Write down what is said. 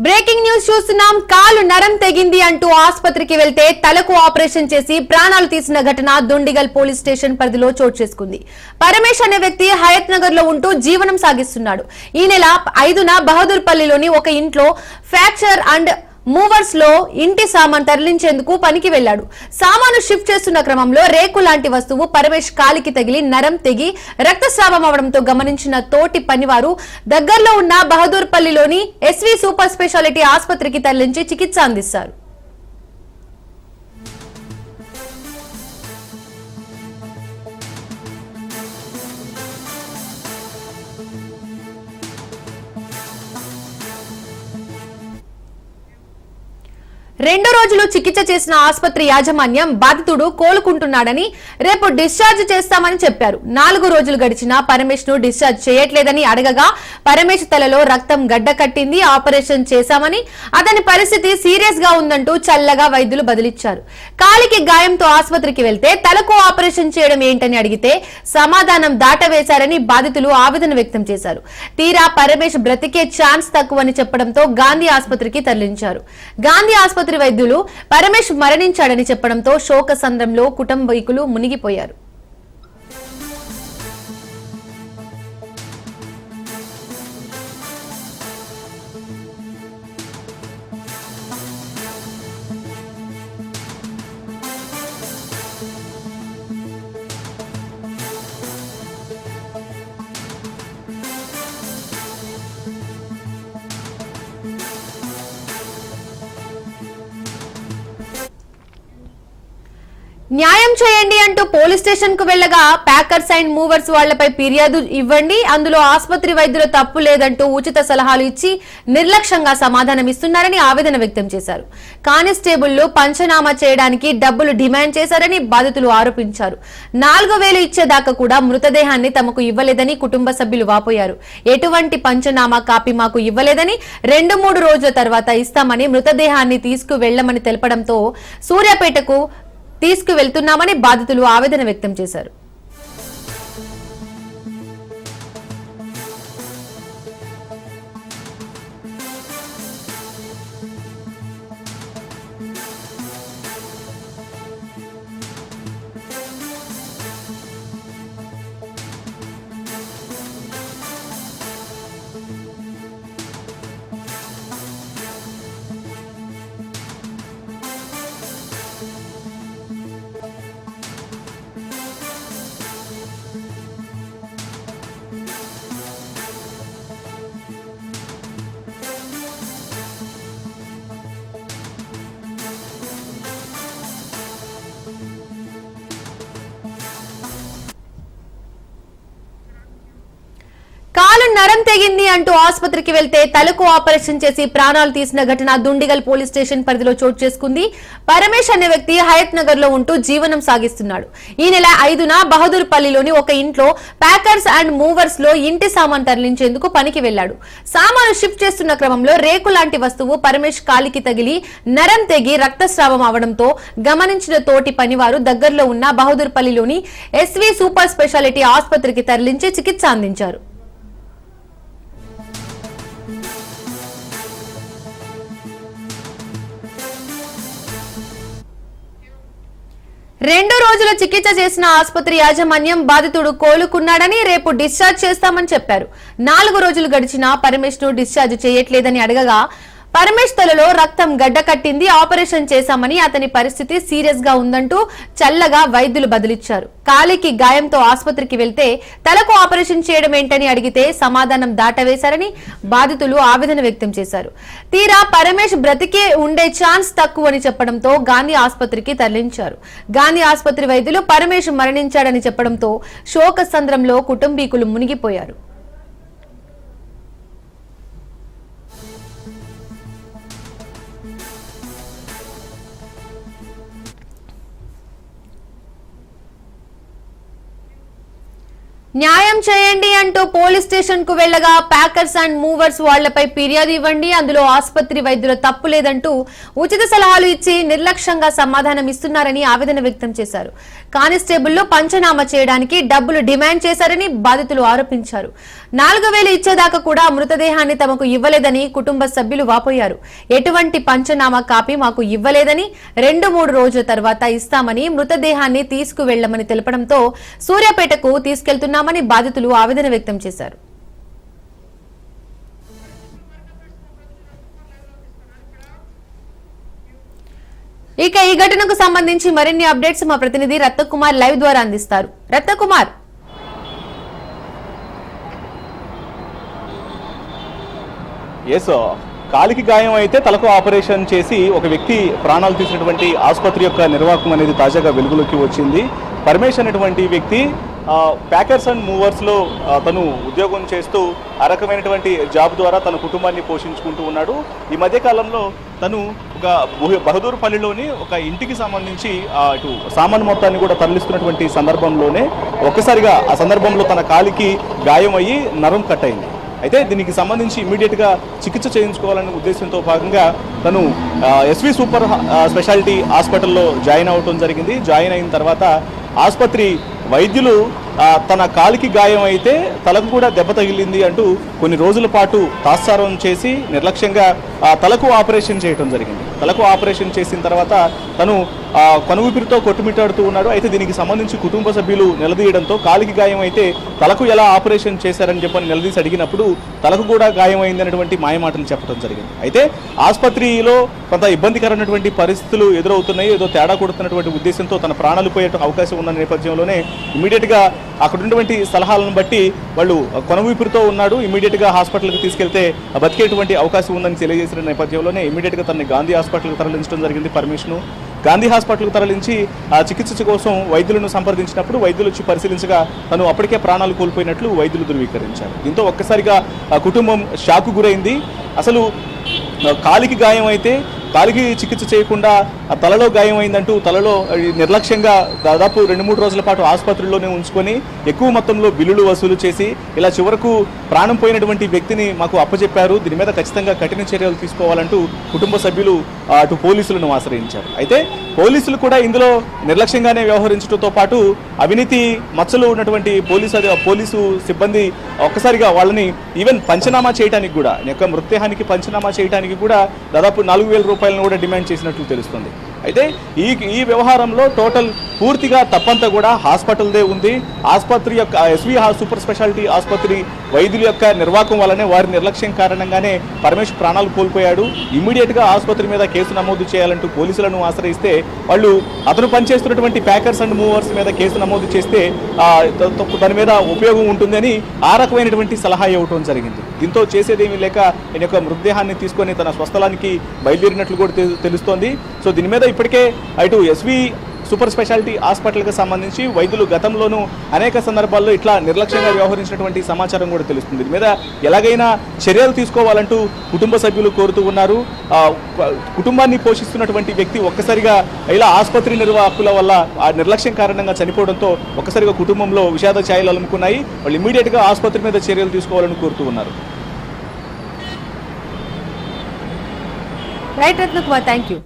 Breaking news చూస్తున్నాం. కాలు నరం తెగింది అంటూ ఆసుపత్రికి వెళ్తే తలకు ఆపరేషన్ చేసి ప్రాణాలు తీసిన ఘటన దుండిగల్ పోలీస్ స్టేషన్ పరిధిలో చోటు చేసుకుంది. పరమేశ్ అనే వ్యక్తి హయత్ నగర్ లో ఉంటూ జీవనం సాగిస్తున్నాడు. ఈ నెల 5న బహదూర్పల్లిలోని ఒక ఇంట్లో ఫ్రాక్చర్ అండ్ మూవర్స్ లో ఇంటి సామాన్ తరలించేందుకు పనికి వెళ్లాడు. సామాను షిఫ్ట్ చేస్తున్న క్రమంలో రేకు లాంటి వస్తువు పరమేశ్ కాలికి తగిలి నరం తెగి రక్తస్రావం అవడంతో గమనించిన తోటి పనివారు దగ్గరలో ఉన్న బహదూర్పల్లిలోని ఎస్వి సూపర్ స్పెషాలిటీ ఆసుపత్రికి తరలించి చికిత్స అందిస్తారు. రెండో రోజులు చికిత్స చేసిన ఆసుపత్రి యాజమాన్యం బాధితుడు కోలుకుంటున్నాడని రేపు డిశ్చార్జ్ చేస్తామని చెప్పారు. 4 రోజులు గడిచినా పరమేశ్ ను డిశ్చార్జ్ చేయట్లేదని అడగగా పరమేశ్ తలలో రక్తం గడ్డ కట్టింది, ఆపరేషన్ చేశామని, అతని పరిస్థితి సీరియస్ గా ఉందంటూ చల్లగా వైద్యులు బదిలిచ్చారు. కాలికి గాయంతో ఆసుపత్రికి వెళ్తే తలకు ఆపరేషన్ చేయడం ఏంటని అడిగితే సమాధానం దాటవేశారని బాధితులు ఆవేదన వ్యక్తం చేశారు. తీరా పరమేశ్ బ్రతికే ఛాన్స్ తక్కువని చెప్పడంతో గాంధీ ఆసుపత్రికి తరలించారు. గాంధీ ఆసుపత్రి వైద్యులు పరమేశ్ మరణించాడని చెప్పడంతో శోక సంద్రంలో కుటుంబీకులు మునిగిపోయారు. న్యాయం చేయండి అంటూ పోలీస్ స్టేషన్ కు వెళ్లగా ప్యాకర్స్ అండ్ మూవర్స్ వాళ్లపై ఫిర్యాదు ఇవ్వండి, అందులో ఆసుపత్రి వైద్యుల తప్పు లేదంటూ ఉచిత సలహాలు ఇచ్చి నిర్లక్ష్యంగా సమాధానం ఇస్తున్నారని ఆవేదన వ్యక్తం చేశారు. కానిస్టేబుళ్లు పంచనామా చేయడానికి డబ్బులు డిమాండ్ చేశారని బాధితులు ఆరోపించారు. 4,000 ఇచ్చేదాకా కూడా మృతదేహాన్ని తమకు ఇవ్వలేదని కుటుంబ సభ్యులు వాపోయారు. ఎటువంటి పంచనామా కాపీ మాకు ఇవ్వలేదని, 2-3 రోజుల తర్వాత ఇస్తామని మృతదేహాన్ని తీసుకువెళ్లమని తెలపడంతో సూర్యాపేటకు తీసుకువెళ్తున్నామని బాధితులు ఆవేదన వ్యక్తం చేశారు. కాలు నరం తెగింది అంటూ ఆసుపత్రికి వెళ్తే తలకు ఆపరేషన్ చేసి ప్రాణాలు తీసిన ఘటన దుండిగల్ పోలీస్ స్టేషన్ పరిధిలో చోటు చేసుకుంది. పరమేశ్ అనే వ్యక్తి హయత్ నగర్ లో ఉంటూ జీవనం సాగిస్తున్నాడు. ఈ నెల 5న బహదూర్పల్లిలోని ఒక ఇంట్లో ప్యాకర్స్ అండ్ మూవర్స్ లో ఇంటి సామాన్ తరలించేందుకు పనికి వెళ్లాడు. సామాను షిఫ్ట్ చేస్తున్న క్రమంలో రేకు లాంటి వస్తువు పరమేశ్ కాలికి తగిలి నరం తెగి రక్తస్రావం అవడంతో గమనించిన తోటి పనివారు దగ్గరలో ఉన్న బహదూర్పల్లిలోని ఎస్వి సూపర్ స్పెషాలిటీ ఆసుపత్రికి తరలించి చికిత్స అందించారు. రెండో రోజుల చికిత్స చేసిన ఆసుపత్రి యాజమాన్యం బాధితుడు కోలుకున్నాడని, రేపు డిశ్చార్జ్ చేస్తామని చెప్పారు. 4 రోజులు గడిచినా పరమేశ్ ను డిశ్చార్జ్ చేయట్లేదని అడగగా పరమేశ్ తలలో రక్తం గడ్డ కట్టింది, ఆపరేషన్ చేశామని, అతని పరిస్థితి సీరియస్ గా ఉందంటూ చల్లగా వైద్యులు బదిలిచ్చారు. కాలికి గాయంతో ఆసుపత్రికి వెళ్తే తలకు ఆపరేషన్ చేయడం ఏంటని అడిగితే సమాధానం దాటవేశారని బాధితులు ఆవేదన వ్యక్తం చేశారు. తీరా పరమేశ్ బ్రతికే ఉండే ఛాన్స్ తక్కువని చెప్పడంతో గాంధీ ఆసుపత్రికి తరలించారు. గాంధీ ఆసుపత్రి వైద్యులు పరమేశ్ మరణించాడని చెప్పడంతో శోక సంద్రంలో కుటుంబీకులు మునిగిపోయారు. న్యాయం చేయండి అంటూ పోలీస్ స్టేషన్ కు వెళ్లగా ప్యాకర్స్ అండ్ మూవర్స్ వాళ్లపై ఫిర్యాదు ఇవ్వండి, అందులో ఆసుపత్రి వైద్యుల తప్పు లేదంటూ ఉచిత సలహాలు ఇచ్చి నిర్లక్ష్యంగా సమాధానం ఇస్తున్నారని ఆవేదన వ్యక్తం చేశారు. కానిస్టేబుల్ పంచనామా చేయడానికి డబ్బులు డిమాండ్ చేశారని బాధితులు ఆరోపించారు. 4,000 ఇచ్చేదాకా కూడా మృతదేహాన్ని తమకు ఇవ్వలేదని కుటుంబ సభ్యులు వాపోయారు. ఎటువంటి పంచనామా కాపీ మాకు ఇవ్వలేదని 2-3 రోజుల తర్వాత ఇస్తామని మృతదేహాన్ని తీసుకువెళ్లమని తెలపడంతో సూర్యాపేటకు తీసుకెళ్తున్నామని బాధితులు ఆవేదన వ్యక్తం చేశారు. ఇక ఈ ఘటనకు సంబంధించి మరిన్ని అప్డేట్స్ మా ప్రతినిధి రత్నకుమార్ లైవ్ ద్వారా అందిస్తారు. రత్నకుమార్, కాలికి గాయం అయితే తలకు ఆపరేషన్ చేసి ఒక వ్యక్తి ప్రాణాలు తీసినటువంటి ఆసుపత్రి యొక్క నిర్వాహకం అనేది తాజాగా వెలుగులోకి వచ్చింది. పరమేష్ అనేటువంటి వ్యక్తి ప్యాకర్స్ అండ్ మూవర్స్లో తను ఉద్యోగం చేస్తూ ఆ రకమైనటువంటి జాబ్ ద్వారా తన కుటుంబాన్ని పోషించుకుంటూ ఉన్నాడు. ఈ మధ్యకాలంలో తను ఒక బహదూర్పల్లిలోని ఒక ఇంటికి సంబంధించి ఇటు సామాన్ మొత్తాన్ని కూడా తరలిస్తున్నటువంటి సందర్భంలోనే ఒక్కసారిగా ఆ సందర్భంలో తన కాలికి గాయం అయ్యి నరం కట్ అయింది. అయితే దీనికి సంబంధించి ఇమీడియట్గా చికిత్స చేయించుకోవాలనే ఉద్దేశంతో భాగంగా తను ఎస్వి సూపర్ స్పెషాలిటీ హాస్పిటల్లో జాయిన్ అవ్వటం జరిగింది. జాయిన్ అయిన తర్వాత ఆసుపత్రి వైద్యులు తన కాలికి గాయం అయితే తలకు కూడా దెబ్బ తగిలింది అంటూ కొన్ని రోజుల పాటు తాత్సారం చేసి నిర్లక్ష్యంగా తలకు ఆపరేషన్ చేయడం జరిగింది. తలకు ఆపరేషన్ చేసిన తర్వాత తను కనువిపిరితో కొట్టుమిట్టాడుతూ ఉన్నాడు. అయితే దీనికి సంబంధించి కుటుంబ సభ్యులు నిలదీయడంతో కాలికి గాయం అయితే తలకు ఎలా ఆపరేషన్ చేశారని చెప్పని నిలదీసి అడిగినప్పుడు తలకు కూడా గాయం అయిందనేటువంటి మాయమాటలు చెప్పడం జరిగింది. అయితే ఆసుపత్రిలో కొంత ఇబ్బందికరమైనటువంటి పరిస్థితులు ఎదురవుతున్నాయి, ఏదో తేడా కొడుతున్నటువంటి ఉద్దేశంతో తన ప్రాణాలు పోయే అవకాశం ఉన్న నేపథ్యంలోనే ఇమీడియట్గా అక్కడ ఉన్నటువంటి సలహాలను బట్టి వాళ్ళు కొనవీపురితో ఉన్నాడు, ఇమీడియట్గా హాస్పిటల్కి తీసుకెళ్తే బతికేటువంటి అవకాశం ఉందని తెలియజేసిన నేపథ్యంలోనే ఇమీడియట్గా తనని గాంధీ హాస్పిటల్కి తరలించడం జరిగింది. పరమేష్ను గాంధీ హాస్పిటల్కి తరలించి చికిత్స కోసం వైద్యులను సంప్రదించినప్పుడు వైద్యులు వచ్చి పరిశీలించగా తను అప్పటికే ప్రాణాలు కోల్పోయినట్లు వైద్యులు ధృవీకరించారు. దీంతో ఒక్కసారిగా కుటుంబం షాకు గురైంది. అసలు కాలికి గాయం అయితే కాలికి చికిత్స చేయకుండా తలలో గాయం అయిందంటూ తలలో నిర్లక్ష్యంగా దాదాపు 2-3 రోజుల పాటు ఆసుపత్రిలోనే ఉంచుకొని ఎక్కువ మొత్తంలో బిల్లులు వసూలు చేసి ఇలా చివరకు ప్రాణం పోయినటువంటి వ్యక్తిని మాకు అప్పచెప్పారు, దీని మీద ఖచ్చితంగా కఠిన చర్యలు తీసుకోవాలంటూ కుటుంబ సభ్యులు అటు పోలీసులను ఆశ్రయించారు. అయితే పోలీసులు కూడా ఇందులో నిర్లక్ష్యంగానే వ్యవహరించడంతో పాటు అవినీతి మచ్చలు ఉన్నటువంటి పోలీసు సిబ్బంది ఒక్కసారిగా వాళ్ళని ఈవెన్ పంచనామా చేయడానికి కూడా యొక్క మృతదేహానికి పంచనామా చేయడానికి కూడా దాదాపు 4,000 రూపాయలను కూడా డిమాండ్ చేసినట్లు తెలుస్తుంది. అయితే ఈ వ్యవహారంలో టోటల్ పూర్తిగా తప్పంతా కూడా హాస్పిటల్దే ఉంది. ఆసుపత్రి యొక్క ఎస్వి సూపర్ స్పెషాలిటీ ఆసుపత్రి వైద్యుల యొక్క నిర్వాహకం వల్లనే వారి నిర్లక్ష్యం కారణంగానే పరమేష్ ప్రాణాలు కోల్పోయాడు. ఇమ్మీడియట్గా ఆసుపత్రి మీద కేసు నమోదు చేయాలంటూ పోలీసులను ఆశ్రయిస్తే వాళ్ళు అతను పనిచేస్తున్నటువంటి ప్యాకర్స్ అండ్ మూవర్స్ మీద కేసు నమోదు చేస్తే దాని మీద ఉపయోగం ఉంటుందని ఆ రకమైనటువంటి సలహా ఇవ్వటం జరిగింది. దీంతో చేసేదేమీ లేక ఈయన యొక్క మృతదేహాన్ని తీసుకొని తన స్వస్థలానికి బయలుదేరినట్లు కూడా తెలుస్తోంది. సో దీని మీద ఇప్పటికే ఇటు ఎస్వి సూపర్ స్పెషాలిటీ హాస్పిటల్కి సంబంధించి వైద్యులు గతంలోనూ అనేక సందర్భాల్లో ఇట్లా నిర్లక్ష్యంగా వ్యవహరించినటువంటి సమాచారం కూడా తెలుస్తుంది. దీని మీద ఎలాగైనా చర్యలు తీసుకోవాలంటూ కుటుంబ సభ్యులు కోరుతూ ఉన్నారు. కుటుంబాన్ని పోషిస్తున్నటువంటి వ్యక్తి ఒక్కసారిగా ఇలా ఆసుపత్రి నిర్వాహకుల వల్ల ఆ నిర్లక్ష్యం కారణంగా చనిపోవడంతో ఒక్కసారిగా కుటుంబంలో విషాద ఛాయలు అలుముకున్నాయి. వాళ్ళు ఇమ్మీడియట్గా ఆసుపత్రి మీద చర్యలు తీసుకోవాలని కోరుతూ ఉన్నారు. Right Ratnakumar, thank you.